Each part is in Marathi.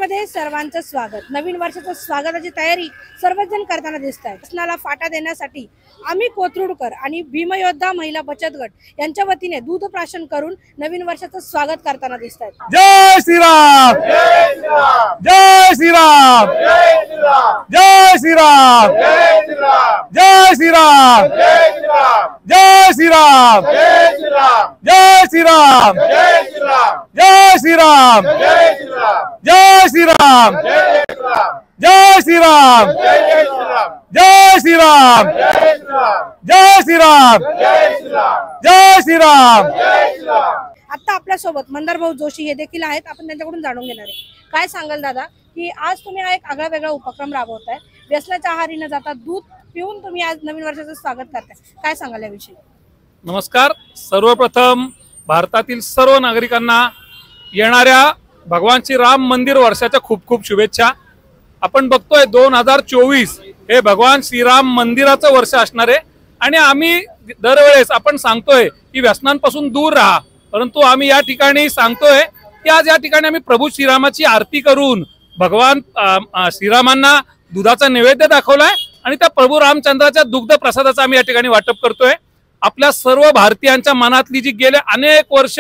उपक्रमामध्ये सर्वांचं स्वागत। नवीन वर्षाचं स्वागताची तयारी सर्वच जण करताना दिसत आहे। सणाला फाटा देण्यासाठी आम्ही कोथरूडकर आणि भीमयोद्धा महिला बचत गट यांच्या वतीने दूध प्राशन करून नवीन वर्षाचं स्वागत करताना दिसत आहेत। जय श्रीराम, जय श्रीराम, जय श्रीराम, जय श्रीराम, जय श्रीराम, जय श्रीराम, जय श्रीराम, जय श्रीराम, जय श्रीराम, जय श्रीराम, जय श्रीराम, जय श्रीराम, जय श्रीराम। आता आपल्या सोबत मंदार भाऊ जोशी हे देखील आहेत। आपण त्यांच्याकडून जाणून घेणार आहे। काय सांगाल दादा की आज तुम्ही हा एक आगळा वेगळा उपक्रम राबवताय, व्यसनाच्या आहारी न जाता दूध पिऊन तुम्ही आज नवीन वर्षाचं स्वागत करताय, काय सांगाल याविषयी? नमस्कार। सर्वप्रथम भारतातील सर्व नागरिकांना येणाऱ्या भगवान श्री राम मंदिर वर्षाच्या खूप खूप शुभेच्छा। आपण बघतोय 2024 हे भगवान श्रीराम मंदिराचं वर्ष असणार आहे आणि आम्ही दरवेळेस आपण सांगतोय की व्यसनांपासून दूर राहा, परंतु आम्ही या ठिकाणी सांगतोय की आज या ठिकाणी आम्ही प्रभू श्रीरामाची आरती करून भगवान श्रीरामांना दुधाचा नैवेद्य दाखवलाय आणि त्या प्रभू रामचंद्राच्या दुग्ध प्रसादाचं आम्ही या ठिकाणी वाटप करतोय। आपल्या सर्व भारतीयांच्या मनातली जी गेले अनेक वर्ष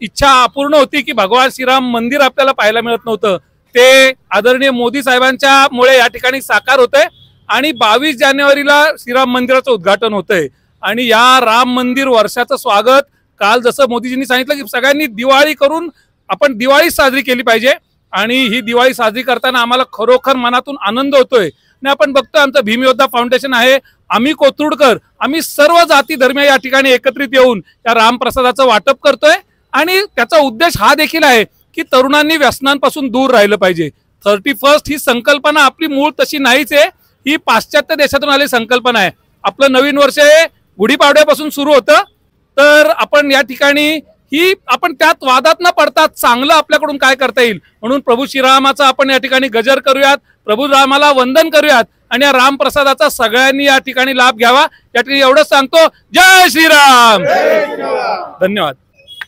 इच्छा अपूर्ण होती की भगवान श्रीराम मंदिर आपल्याला पाहायला मिळत नव्हतं, ते आदरणीय मोदी साहेबांच्या मुळे या ठिकाणी साकार होतंय आणि 22 जानेवारीला श्रीराम मंदिराचं उद्घाटन होतंय। आणि या राम मंदिर वर्षाचं स्वागत काल जसं मोदीजींनी सांगितलं की सगळ्यांनी दिवाळी करून आपण दिवाळी साजरी केली पाहिजे आणि ही दिवाळी साजरी करताना आम्हाला खरोखर मनातून आनंद होतोय। आणि आपण बघतोय आमचं भीमयोद्धा फाउंडेशन आहे, आम्ही कोथरूडकर, आम्ही सर्व जाती धर्म या ठिकाणी एकत्रित येऊन या रामप्रसादाचं वाटप करतोय आणि त्याचा उद्देश हा देखील आहे की तरुणांनी व्यसनांपासून दूर राहिलं पाहिजे। 31 ही संकल्पना आपली मूळ तशी नाहीच आहे, ही पाश्चात्य देशातून आलेली संकल्पना आहे। आपलं नवीन वर्ष हे गुढीपाडव्यापासून सुरू होतं, तर आपण या ठिकाणी ही आपण त्यात वादात न पडता चांगलं आपल्याकडून काय करता येईल म्हणून प्रभू श्रीरामाचा आपण या ठिकाणी गजर करूयात, प्रभू रामाला वंदन करूयात आणि या रामप्रसादाचा सगळ्यांनी या ठिकाणी लाभ घ्यावा। या ठिकाणी एवढंच सांगतो, जय श्रीराम। धन्यवाद।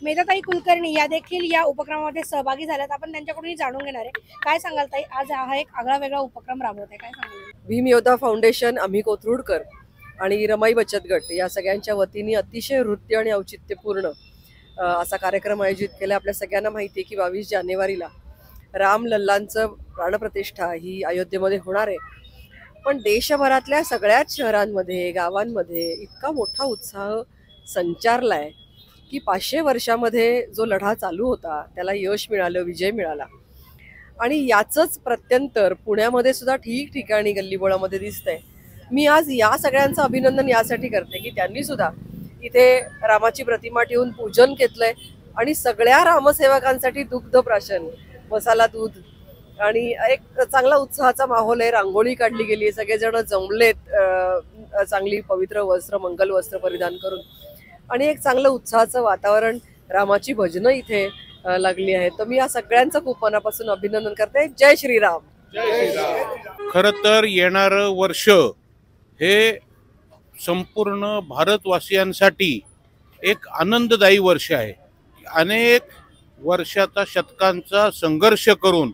मेधाताई कुलकर्णी या देखील या उपक्रमामध्ये सहभागी झाल्यात, आपण त्यांच्याकडून जाणून घेणार आहे। काय सांगाल ताई, आज हा एक आगळा वेगळा उपक्रम राबवताय, काय सांगाल? भीमयोद्धा फाउंडेशन, आम्ही कोथरूडकर आणि रमाई बचत गट या सगळ्यांच्या वतीने अतिशय नृत्य आणि औचित्यपूर्ण असा कार्यक्रम आयोजित केला। आपल्या सगळ्यांना माहिती आहे की 22 जानेवारीला रामलल्लांचं प्राणप्रतिष्ठा ही अयोध्येमध्ये होणार आहे, पण देशभरातल्या सगळ्याच शहरांमध्ये गावांमध्ये इतका मोठा उत्साह संचारलाय की 500 वर्षामध्ये जो लढा चालू होता त्याला यश मिळालं, विजय मिळाला। आणि याचंच प्रत्यंतर पुण्यामध्ये सुद्धा ठिकठिकाणी गल्लीबोळामध्ये दिसतंय। मी आज या सगळ्यांचं अभिनंदन यासाठी करते की त्यांनी सुद्धा इथे रामाची प्रतिमा ठेवून पूजन घेतलंय आणि सगळ्या रामसेवकांसाठी दुग्ध प्राशन, मसाला दूध आणि एक चांगला उत्साहाचा माहोल आहे। रांगोळी काढली गेली, सगळेजण जमलेत चांगली पवित्र वस्त्र, मंगल वस्त्र परिधान करून आणि एक चांगलं उत्साहाचं वातावरण, रामाची भजनं इथे लागली आहेत। तर मी या सगळ्यांचं खूप मनापासून अभिनंदन करते। जय श्रीराम। खरं तर येणारं वर्ष हे संपूर्ण भारतवासियांसाठी एक आनंददायी वर्ष आहे। अनेक वर्षाचा, शतकांचा संघर्ष करून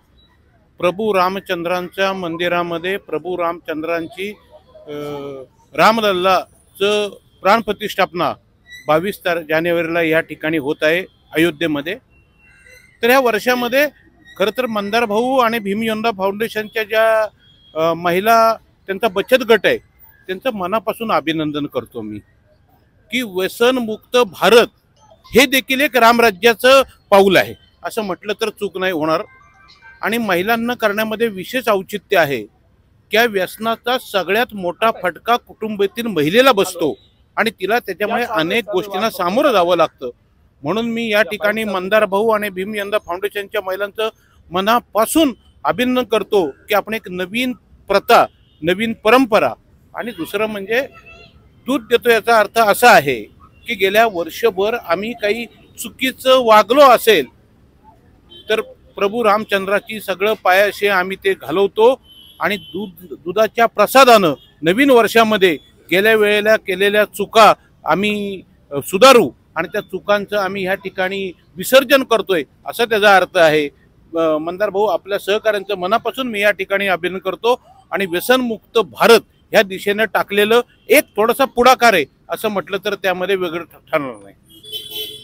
प्रभू रामचंद्रांच्या मंदिरामध्ये प्रभू रामचंद्रांची रामलल्लाचं प्राणप्रतिष्ठापना 22 जानेवारीला या ठिकाणी होत आहे अयोध्येमध्ये। तर या वर्षामध्ये खरं तर मंदार भाऊ आणि भीमयोद्धा फाउंडेशनच्या ज्या महिला त्यांचा बचत गट आहे त्यांचं मनापासून अभिनंदन करतो मी की व्यसनमुक्त भारत हे देखील एक रामराज्याचं पाऊल आहे असं म्हटलं तर चूक नाही होणार। आणि महिलांना करण्यामध्ये विशेष औचित्य आहे की या व्यसनाचा सगळ्यात मोठा फटका कुटुंबातील महिलेला बसतो आणि तिला त्याच्यामुळे अनेक गोष्टींना सामोरं जावं लागतं। म्हणून मी या ठिकाणी मंदार भाऊ आणि भीमयोद्धा फाउंडेशनच्या महिलांचं मनापासून अभिनंदन करतो की आपण एक नवीन प्रथा, नवीन परंपरा आणि दुसरं म्हणजे दूध देतो याचा अर्थ असा आहे की गेल्या वर्षभर आम्ही काही चुकीचं वागलो असेल तर प्रभू रामचंद्राची सगळं पायाशी आम्ही ते घालवतो आणि दुधाच्या प्रसादानं नवीन वर्षामध्ये गेल्या वेळेला केलेल्या चुका आम्ही सुधारू आणि त्या चुकांचं आम्ही ह्या ठिकाणी विसर्जन करतोय असा त्याचा अर्थ आहे। मंदार भाऊ आपल्या सहकाऱ्यांचं मनापासून मी या ठिकाणी अभिनंदन करतो आणि व्यसनमुक्त भारत ह्या दिशेने टाकलेलं एक थोडासा पुढाकार आहे असं म्हटलं तर त्यामध्ये वेगळं ठरणार नाही.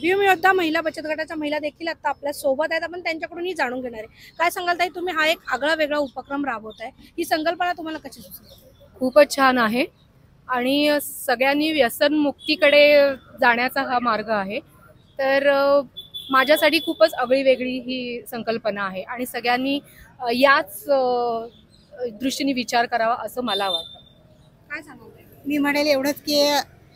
भीमयोद्धा महिला बचत गटाच्या महिला देखील आता आपल्या सोबत आहेत. आपण त्यांच्याकडूनही जाणून घेणार आहे. काय सांगाल ताई, तुम्ही हा एक आगळा वेगळा उपक्रम राबवताय, ही संकल्पना तुम्हाला कशी सुचली? खूपच छान आहे आणि सगळ्यांनी व्यसनमुक्तीकडे जाण्याचा हा मार्ग आहे. तर माझ्यासाठी खूपच आगळी वेगळी ही संकल्पना आहे आणि सगळ्यांनी याच दृष्टीने विचार करावा असं मला वाटतं. काय सांगाल ताई? मी म्हणेल एवढंच की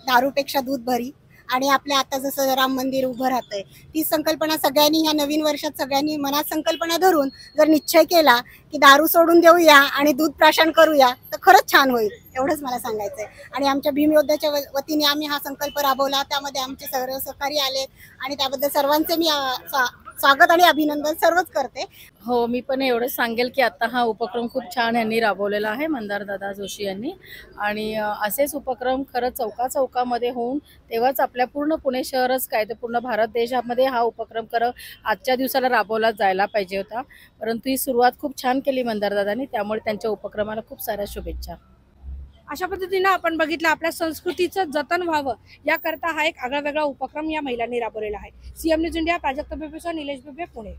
दारूपेक्षा दूध भरी आणि आपल्या आता जसं राम मंदिर उभं राहतंय ती संकल्पना सगळ्यांनी ह्या नवीन वर्षात सगळ्यांनी मनात संकल्पना धरून जर निश्चय केला की दारू सोडून देऊया आणि दूध प्राशन करूया तर खरंच छान होईल, एवढंच मला सांगायचंय. आणि आमच्या भीमयोद्धाच्या वतीने आम्ही हा संकल्प राबवला, त्यामध्ये आमचे सर्व सहकारी आले आणि त्याबद्दल सर्वांचे मी स्वागत आणि अभिनंदन सर्वच करते. हो, मी पण एवढंच सांगेल की आता हा उपक्रम खूप छान यांनी राबवलेला आहे, मंदारदादा जोशी यांनी. आणि असेच उपक्रम खरं चौकामध्ये होऊन तेव्हाच आपल्या पूर्ण पुणे शहरच काय तर पूर्ण भारत देशामध्ये हा उपक्रम आजच्या दिवसाला राबवला जायला पाहिजे होता. परंतु ही सुरुवात खूप छान केली मंदारदादांनी, त्यामुळे त्यांच्या उपक्रमाला खूप साऱ्या शुभेच्छा. अशा पद्धतीनं आपण बघितलं आपल्या संस्कृतीचं जतन व्हावं याकरता हा एक आगळा वेगळा उपक्रम या महिलांनी राबवलेला आहे. सीएम न्यूज इंडिया, प्राजक्त बेबेसह निलेश बेबे, पुणे.